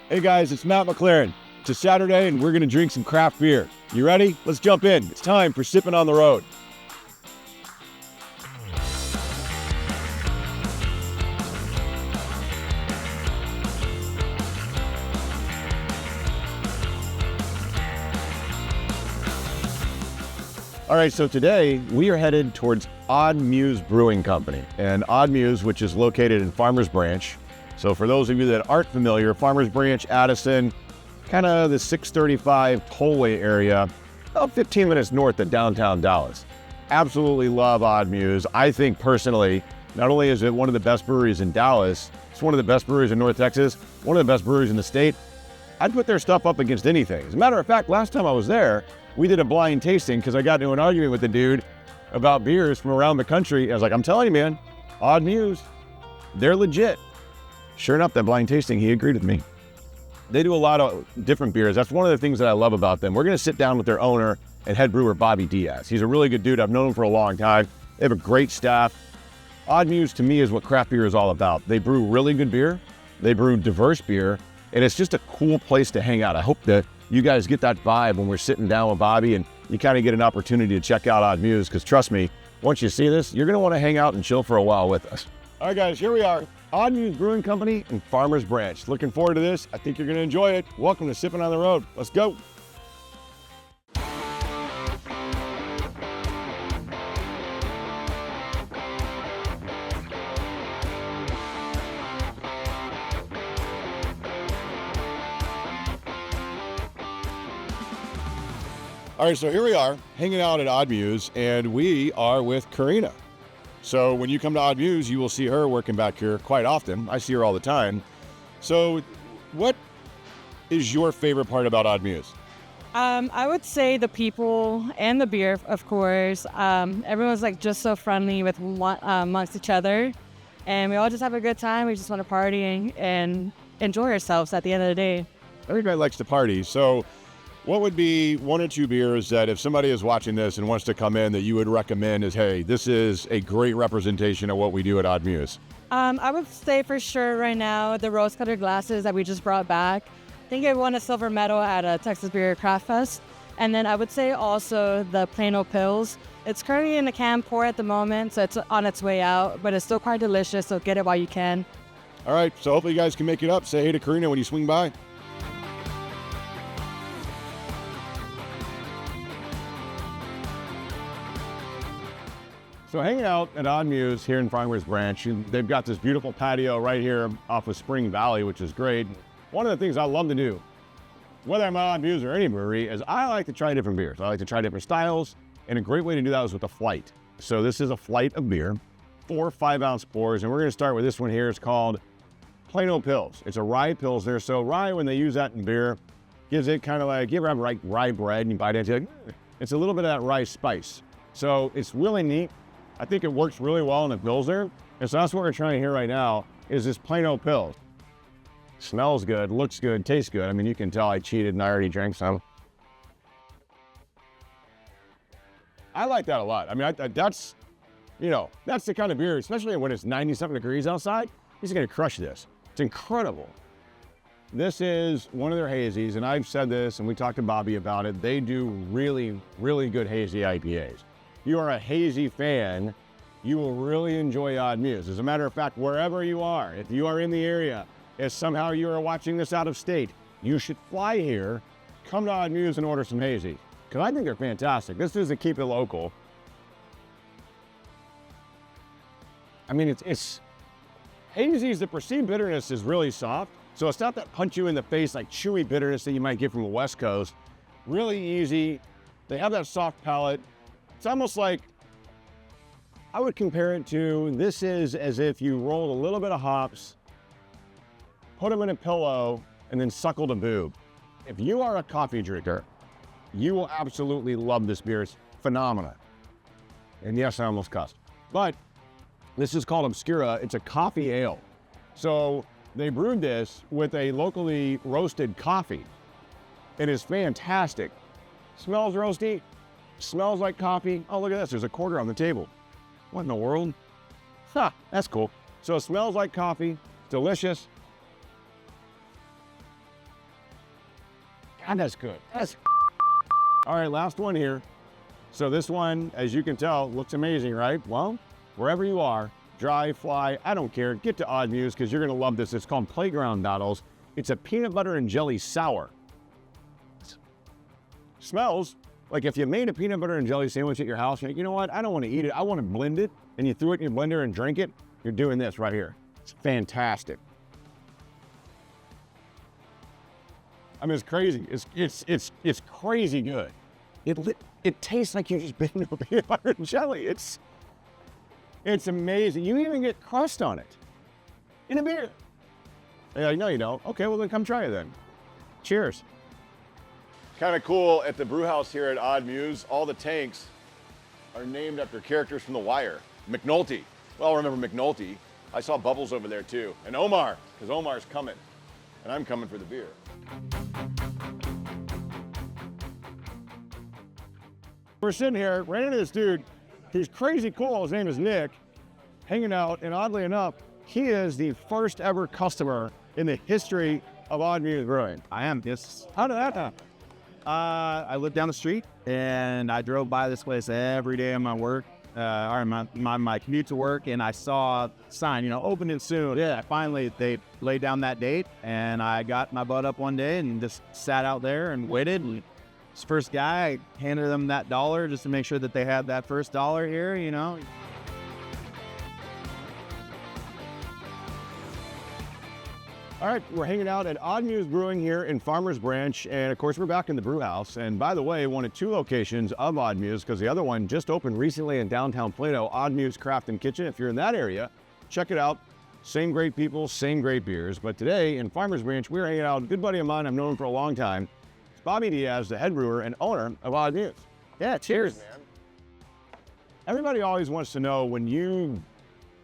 Hey guys, it's Matt McLaren. It's a Saturday and we're going to drink some craft beer. You ready? Let's jump in. It's time for Sippin' on the Road. All right, so today we are headed towards Odd Muse Brewing Company. And Odd Muse, which is located in Farmers Branch. So for those of you that aren't familiar, Farmers Branch, Addison, kind of the 635 tollway area, about 15 minutes north of downtown Dallas. Absolutely love Odd Muse. I think personally, not only is it one of the best breweries in Dallas, it's one of the best breweries in North Texas, one of the best breweries in the state. I'd put their stuff up against anything. As a matter of fact, last time I was there, we did a blind tasting because I got into an argument with the dude about beers from around the country. I was like, I'm telling you, man, Odd Muse, they're legit. Sure enough, that blind tasting, he agreed with me. They do a lot of different beers. That's one of the things that I love about them. We're going to sit down with their owner and head brewer, Bobby Diaz. He's a really good dude. I've known him for a long time. They have a great staff. Odd Muse, to me, is what craft beer is all about. They brew really good beer. They brew diverse beer. And it's just a cool place to hang out. I hope that you guys get that vibe when we're sitting down with Bobby and you kind of get an opportunity to check out Odd Muse, because trust me, once you see this, you're going to want to hang out and chill for a while with us. All right, guys, here we are. Odd Muse Brewing Company in Farmers Branch. Looking forward to this. I think you're going to enjoy it. Welcome to Sippin' on the Road. Let's go. All right, so here we are hanging out at Odd Muse, and we are with Karina. So when you come to Odd Muse, you will see her working back here quite often. I see her all the time. So what is your favorite part about Odd Muse? I would say the people and the beer, of course. Everyone's like just so friendly with amongst each other, and we all just have a good time. We just want to party and enjoy ourselves at the end of the day. Everybody likes to party. So what would be one or two beers that if somebody is watching this and wants to come in that you would recommend as, hey, this is a great representation of what we do at Odd Muse? I would say for sure right now the rose-colored glasses that we just brought back. I think it won a silver medal at a Texas Beer Craft Fest. And then I would say also the Plano Pills. It's currently in a can pour at the moment, so it's on its way out, but it's still quite delicious, so get it while you can. All right, so hopefully you guys can make it up. Say hey to Karina when you swing by. So hanging out at Odd Muse here in Farmers Branch, they've got this beautiful patio right here off of Spring Valley, which is great. One of the things I love to do, whether I'm at Odd Muse or any brewery, is I like to try different beers. I like to try different styles, and a great way to do that is with a flight. So this is a flight of beer, 4 5-ounce pours, and we're going to start with this one here. It's called Plano Pills. It's a rye pilsner. So rye, when they use that in beer, gives it kind of like, you ever have rye bread and you bite into it? It's a little bit of that rye spice. So it's really neat. I think it works really well in a pilsner. And so that's what we're trying here right now is this Plano Pills. Smells good, looks good, tastes good. I mean, you can tell I cheated and I already drank some. I like that a lot. I mean, that's the kind of beer, especially when it's 90-something degrees outside, he's gonna crush this. It's incredible. This is one of their hazies, and I've said this, and we talked to Bobby about it. They do really, really good hazy IPAs. You are a hazy fan, you will really enjoy Odd Muse. As a matter of fact, wherever you are, if you are in the area, if somehow you are watching this out of state, you should fly here, come to Odd Muse and order some hazy, because I think they're fantastic. This is a keep it local. I mean, it's hazies, the perceived bitterness is really soft, so it's not that punch you in the face like chewy bitterness that you might get from the West Coast. Really easy. They have that soft palate. It's almost like, I would compare it to, this is as if you rolled a little bit of hops, put them in a pillow, and then suckled a boob. If you are a coffee drinker, you will absolutely love this beer. It's phenomenal. And yes, I almost cussed. But this is called Obscura. It's a coffee ale. So they brewed this with a locally roasted coffee. It is fantastic. Smells roasty. Smells like coffee. Oh, look at this. There's a quarter on the table. What in the world? Huh, that's cool. So it smells like coffee. Delicious. God, that's good. All right, last one here. So this one, as you can tell, looks amazing, right? Well, wherever you are, drive, fly, I don't care. Get to Odd Muse because you're going to love this. It's called Playground Noodles. It's a peanut butter and jelly sour. Smells like if you made a peanut butter and jelly sandwich at your house, you're like, you know what? I don't want to eat it. I want to blend it. And you threw it in your blender and drink it. You're doing this right here. It's fantastic. I mean, it's crazy. It's crazy good. It tastes like you just bit into a peanut butter and jelly. It's amazing. You even get crust on it in a beer. They're like, no, you don't. Okay, well then come try it then. Cheers. Kind of cool at the brew house here at Odd Muse. All the tanks are named after characters from The Wire. McNulty. Well, remember McNulty. I saw Bubbles over there too. And Omar, because Omar's coming. And I'm coming for the beer. We're sitting here, ran into this dude. He's crazy cool. His name is Nick, hanging out. And oddly enough, he is the first ever customer in the history of Odd Muse Brewing. I am, yes. How did that happen? I live down the street, and I drove by this place every day on my work, or my commute to work, and I saw a sign, opening soon. Yeah, finally, they laid down that date, and I got my butt up one day and just sat out there and waited. And this first guy, I handed them that $1 just to make sure that they had that first $1 here, All right, we're hanging out at Odd Muse Brewing here in Farmers Branch, and of course we're back in the brew house. And by the way, one of 2 locations of Odd Muse, because the other one just opened recently in downtown Plano, Odd Muse Craft and Kitchen. If you're in that area, check it out. Same great people, same great beers. But today in Farmers Branch, we're hanging out with a good buddy of mine. I've known him for a long time. It's Bobby Diaz, the head brewer and owner of Odd Muse. Yeah, cheers. Man. Everybody always wants to know, when you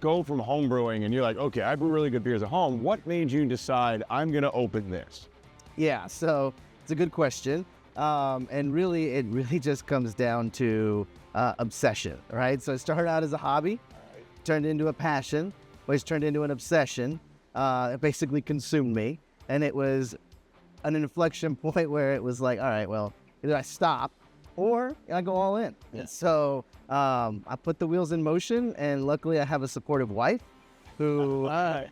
go from home brewing and you're like, okay, I brew really good beers at home, what made you decide I'm gonna open this? Yeah, so it's a good question. And really, it really just comes down to obsession, right? So it started out as a hobby, turned into a passion, which turned into an obsession. It basically consumed me. And it was an inflection point where it was like, all right, well, either I stop or I go all in. Yeah. So I put the wheels in motion, and luckily I have a supportive wife who I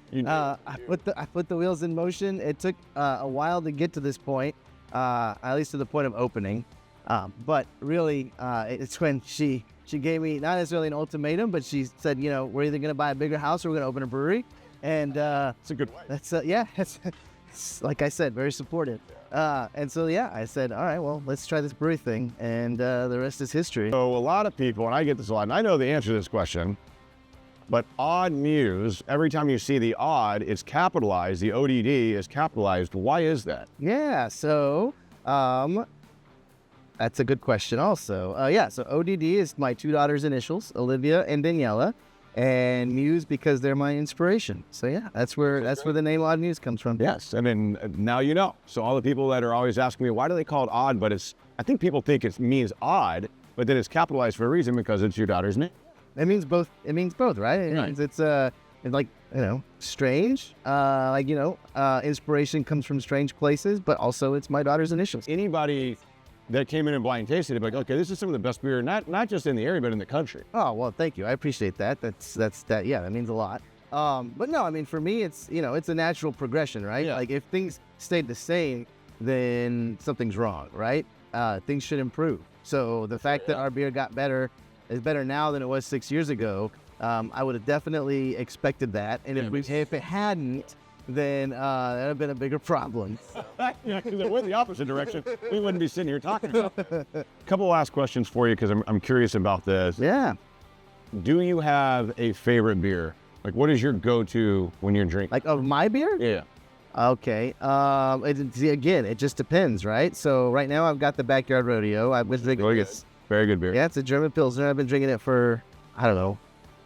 put the wheels in motion. It took a while to get to this point, at least to the point of opening. But really, it's when she gave me not necessarily an ultimatum, but she said, we're either going to buy a bigger house or we're going to open a brewery. And It's a good wife. that's it's, like I said, very supportive. And so, I said, all right, well, let's try this brewery thing. And the rest is history. So a lot of people, and I get this a lot, and I know the answer to this question, but Odd Muse, every time you see the odd, it's capitalized, the ODD is capitalized. Why is that? Yeah, so that's a good question also. So ODD is my 2 daughters' initials, Olivia and Daniela, and Muse because they're my inspiration. So that's where the name Odd Muse comes from. Yes, and then now you know. So all the people that are always asking me, why do they call it odd? But I think people think it means odd, but then it's capitalized for a reason because it's your daughter's name. It means both. It means both, right? It means it's like, strange. Inspiration comes from strange places, but also it's my daughter's initials. Anybody that came in and blind tasted it, they'd be like, okay, this is some of the best beer, not just in the area, but in the country. Oh, well, thank you. I appreciate that. That means a lot. But no, I mean, for me, it's a natural progression, right? Yeah. Like if things stayed the same, then something's wrong, right? Things should improve. So the fact that our beer is better now than it was 6 years ago, I would have definitely expected that. And if it hadn't, then that would have been a bigger problem. Because it went the opposite direction. We wouldn't be sitting here talking about it. A couple last questions for you, because I'm curious about this. Yeah. Do you have a favorite beer? Like, what is your go-to when you're drinking? Like of my beer? Yeah. Okay. It just depends, right? So right now I've got the Backyard Rodeo. I was drinking this. Very good beer. Yeah, it's a German Pilsner. I've been drinking it for, I don't know,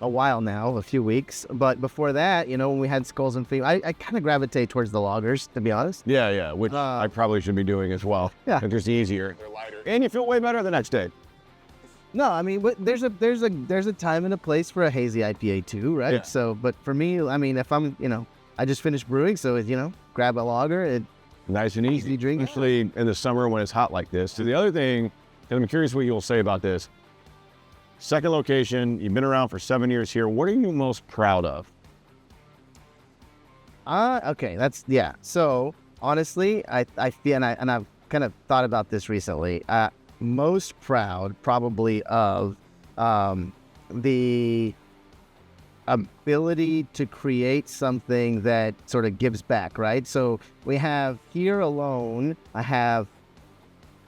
a while now, a few weeks. But before that, when we had Skulls and Feet, I kind of gravitate towards the lagers, to be honest. Yeah, which I probably should be doing as well. Yeah. They're just easier. They're lighter. And you feel way better the next day. No, I mean, there's a time and a place for a hazy IPA too, right? Yeah. So, but for me, I mean, if I'm, I just finished brewing, so grab a lager. Nice and easy. Easy drink. Especially in the summer when it's hot like this. So the other thing, and I'm curious what you'll say about this. Second location, you've been around for 7 years here. What are you most proud of? Okay, So honestly, I feel, and I've kind of thought about this recently. Most proud probably of the ability to create something that sort of gives back, right? So we have here alone, I have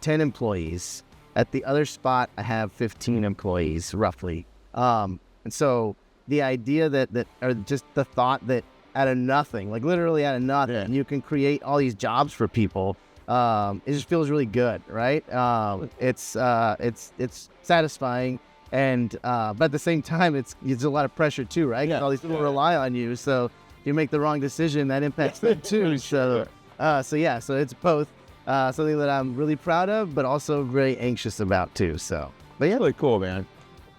10 employees. At the other spot, I have 15 employees, roughly. And so the idea or just the thought that out of nothing, like literally out of nothing, you can create all these jobs for people. It just feels really good, right? It's satisfying, and but at the same time, it's a lot of pressure too, right? 'Cause all these people rely on you, so if you make the wrong decision, that impacts them too. So it's both something that I'm really proud of, but also very anxious about too. So, but yeah, Really cool, man.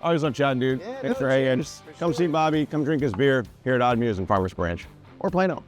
Always love chatting, dude. Yeah, Thanks for hanging. Come see Bobby. Come drink his beer here at Odd Muse in Farmers Branch or Plano.